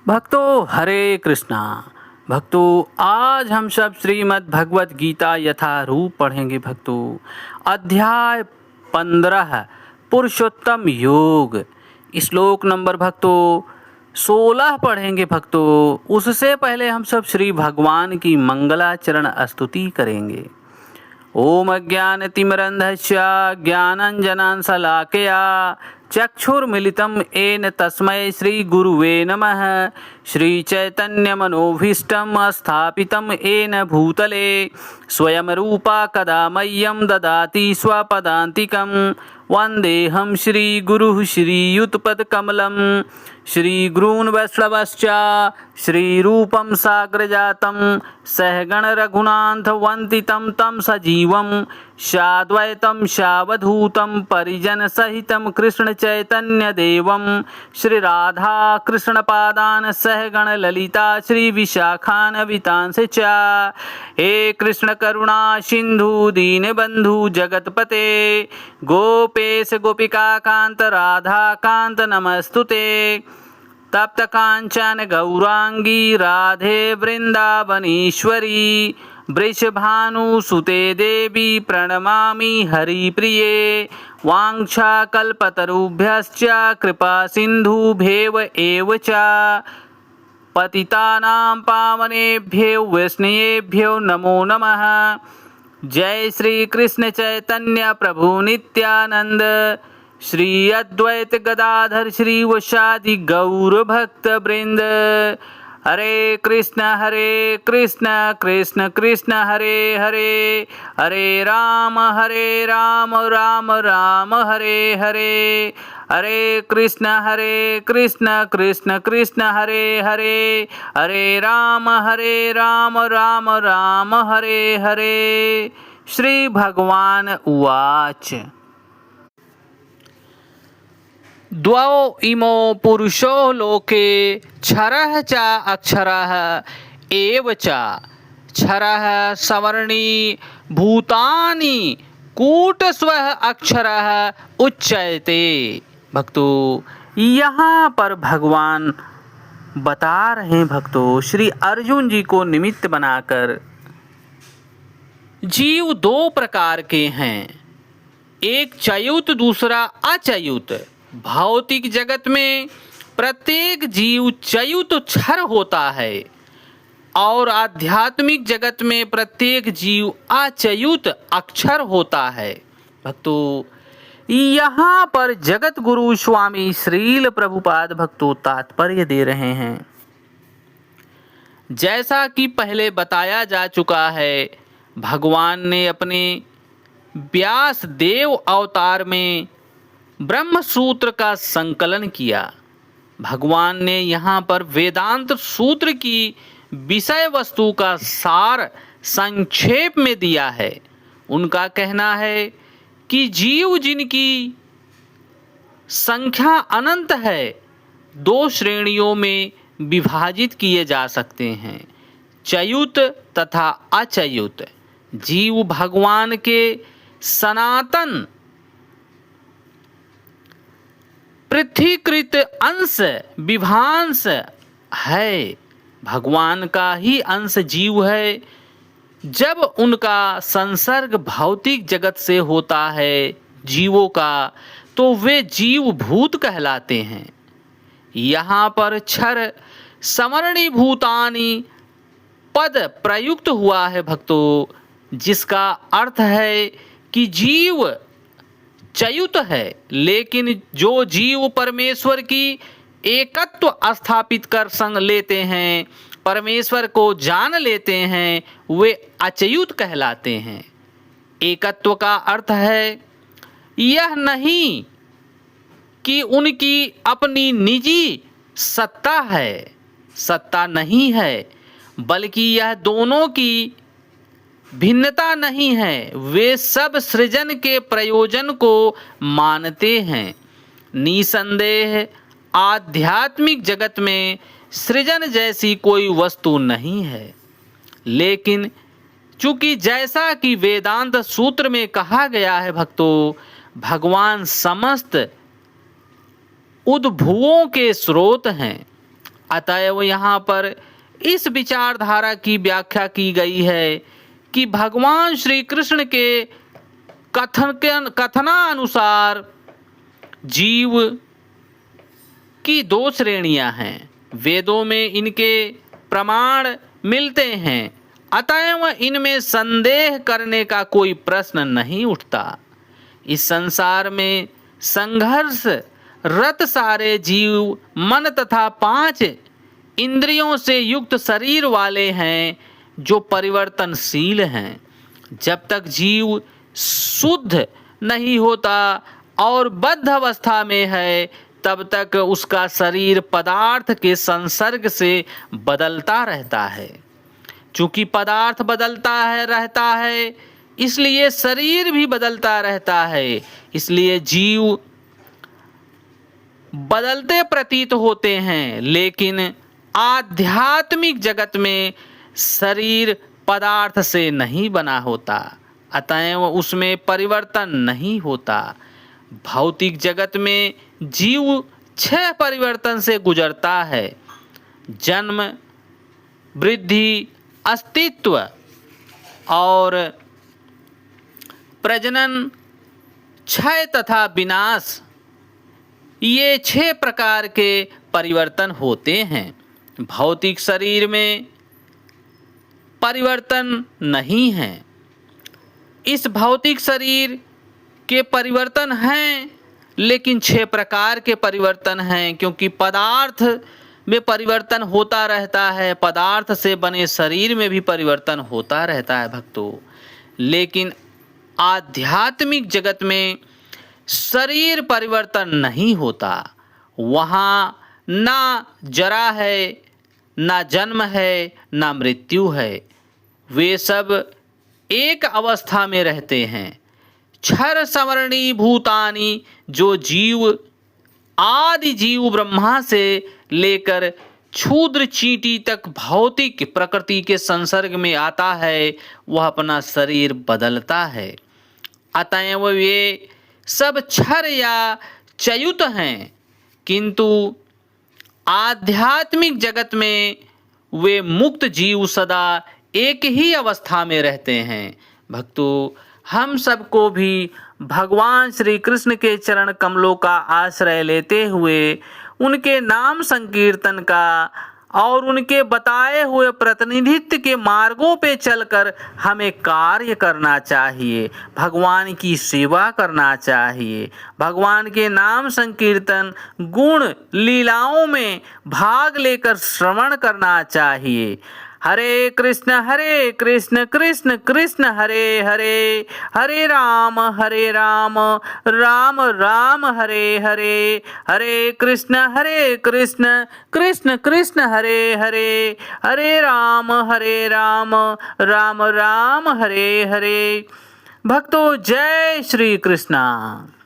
भक्तों हरे कृष्णा। भक्तों आज हम सब श्रीमद् भगवत गीता यथारूप पढ़ेंगे। भक्तों अध्याय 15 पुरुषोत्तम योग श्लोक नंबर भक्तों 16 पढ़ेंगे। भक्तों उससे पहले हम सब श्री भगवान की मंगलाचरण स्तुति करेंगे। ओम अज्ञानतिमिरन्धस्य ज्ञानाञ्जनशलाकया चक्षुर्मिलितं येन तस्मै श्रीगुरुवे नमः। श्रीचैतन्यमनोभीष्टं स्थापितं येन भूतले स्वयं रूपा कदा मह्यं ददाति स्वपदान्तिकं। वन्देऽहं श्रीगुरुः श्रीयुतपदकमलं श्रीगुरून् वैष्णवश्च श्रीरूपं साग्रजातं सहगण रघुनाथवन्दितं तं सजीवं साद्वैतं सावधूतं परिजनसहितं कृष्णचैतन्यदेवं श्रीराधा कृष्णपादान् सहगण ललिता श्रीविशाखान्वितांश्च च। हे कृष्ण करुणा सिन्धु दीनबन्धु जगत्पते गोपेश गोपिकान्त राधाकान्त नमस्तुते। तप्त कांचन गौरांगी राधे वृंदावनीश्वरी वृषभानुसुते देवी प्रणमामि हरिप्रिये। वाञ्छाकल्पतरुभ्यश्च कृपा सिन्धुभ्येव एव च पतितानां पावनेभ्यो वैष्णवेभ्यो नमो नमः। जय श्री कृष्ण चैतन्य प्रभु नित्यानंद श्री अद्वैत गदाधर श्रीवासादि गौर भक्त वृंद। हरे कृष्ण कृष्ण कृष्ण हरे हरे हरे राम राम राम हरे हरे। हरे कृष्ण कृष्ण कृष्ण हरे हरे हरे राम राम राम हरे हरे। श्री भगवान उवाच द्वौ इमो पुरुषो लोके क्षरः च अक्षरः एव च। क्षरः सवर्णी भूतानि कूटस्वः अक्षरः उच्यते। भक्तों यहाँ पर भगवान बता रहे हैं भक्तों श्री अर्जुन जी को निमित्त बनाकर जीव दो प्रकार के हैं, एक च्युत दूसरा अच्युत। भौतिक जगत में प्रत्येक जीव च्युत क्षर होता है और आध्यात्मिक जगत में प्रत्येक जीव अच्युत अक्षर होता है। भक्तों यहाँ पर जगत गुरु स्वामी श्रील प्रभुपाद भक्तों तात्पर्य दे रहे हैं। जैसा कि पहले बताया जा चुका है, भगवान ने अपने व्यास देव अवतार में ब्रह्म सूत्र का संकलन किया। भगवान ने यहाँ पर वेदांत सूत्र की विषय वस्तु का सार संक्षेप में दिया है। उनका कहना है कि जीव जिनकी संख्या अनंत है, दो श्रेणियों में विभाजित किए जा सकते हैं, च्युत तथा अच्युत। जीव भगवान के सनातन पृथ्वीकृत अंश विभांश है, भगवान का ही अंश जीव है। जब उनका संसर्ग भौतिक जगत से होता है जीवों का, तो वे जीव भूत कहलाते हैं। यहाँ पर क्षर समरणी भूतानि पद प्रयुक्त हुआ है भक्तों, जिसका अर्थ है कि जीव च्युत है, लेकिन जो जीव परमेश्वर की एकत्व स्थापित कर संग लेते हैं, परमेश्वर को जान लेते हैं, वे अच्युत कहलाते हैं। एकत्व का अर्थ है यह नहीं कि उनकी अपनी निजी सत्ता है, सत्ता नहीं है, बल्कि यह दोनों की भिन्नता नहीं है, वे सब सृजन के प्रयोजन को मानते हैं। निसंदेह आध्यात्मिक जगत में सृजन जैसी कोई वस्तु नहीं है, लेकिन चूंकि जैसा कि वेदांत सूत्र में कहा गया है भक्तों, भगवान समस्त उद्भवों के स्रोत हैं अतएव यहाँ पर इस विचारधारा की व्याख्या की गई है कि भगवान श्री कृष्ण के कथनानुसार जीव की दो श्रेणियां हैं। वेदों में इनके प्रमाण मिलते हैं, अतएव इनमें संदेह करने का कोई प्रश्न नहीं उठता। इस संसार में संघर्ष रत सारे जीव मन तथा 5 इंद्रियों से युक्त शरीर वाले हैं जो परिवर्तनशील हैं। जब तक जीव शुद्ध नहीं होता और बद्ध अवस्था में है, तब तक उसका शरीर पदार्थ के संसर्ग से बदलता रहता है। चूंकि पदार्थ रहता है, इसलिए शरीर भी बदलता रहता है। इसलिए जीव बदलते प्रतीत होते हैं, लेकिन आध्यात्मिक जगत में शरीर पदार्थ से नहीं बना होता, अतएव उसमें परिवर्तन नहीं होता। भौतिक जगत में जीव 6 परिवर्तन से गुजरता है: जन्म, वृद्धि, अस्तित्व और प्रजनन, क्षय तथा विनाश। ये 6 प्रकार के परिवर्तन होते हैं। भौतिक शरीर में परिवर्तन नहीं है। इस भौतिक शरीर के परिवर्तन हैं, लेकिन 6 प्रकार के परिवर्तन हैं, क्योंकि पदार्थ में परिवर्तन होता रहता है, पदार्थ से बने शरीर में भी परिवर्तन होता रहता है भक्तों। लेकिन आध्यात्मिक जगत में शरीर परिवर्तन नहीं होता। वहाँ ना जरा है, ना जन्म है, ना मृत्यु है। वे सब एक अवस्था में रहते हैं। क्षर समरणी भूतानि, जो जीव आदि जीव ब्रह्मा से लेकर क्षुद्र चींटी तक भौतिक प्रकृति के संसर्ग में आता है, वह अपना शरीर बदलता है। अतएव वे सब क्षर या च्युत हैं, किंतु आध्यात्मिक जगत में वे मुक्त जीव सदा एक ही अवस्था में रहते हैं। भक्तों, हम सबको भी भगवान श्री कृष्ण के चरण कमलों का आश्रय लेते हुए उनके नाम संकीर्तन का और उनके बताए हुए प्रतिनिधित्व के मार्गों पे चलकर हमें कार्य करना चाहिए, भगवान की सेवा करना चाहिए, भगवान के नाम संकीर्तन गुण लीलाओं में भाग लेकर श्रवण करना चाहिए। हरे कृष्ण कृष्ण कृष्ण हरे हरे, हरे राम राम राम हरे हरे, हरे कृष्ण कृष्ण कृष्ण हरे हरे, हरे राम राम राम हरे हरे। भक्तों, जय श्री कृष्णा।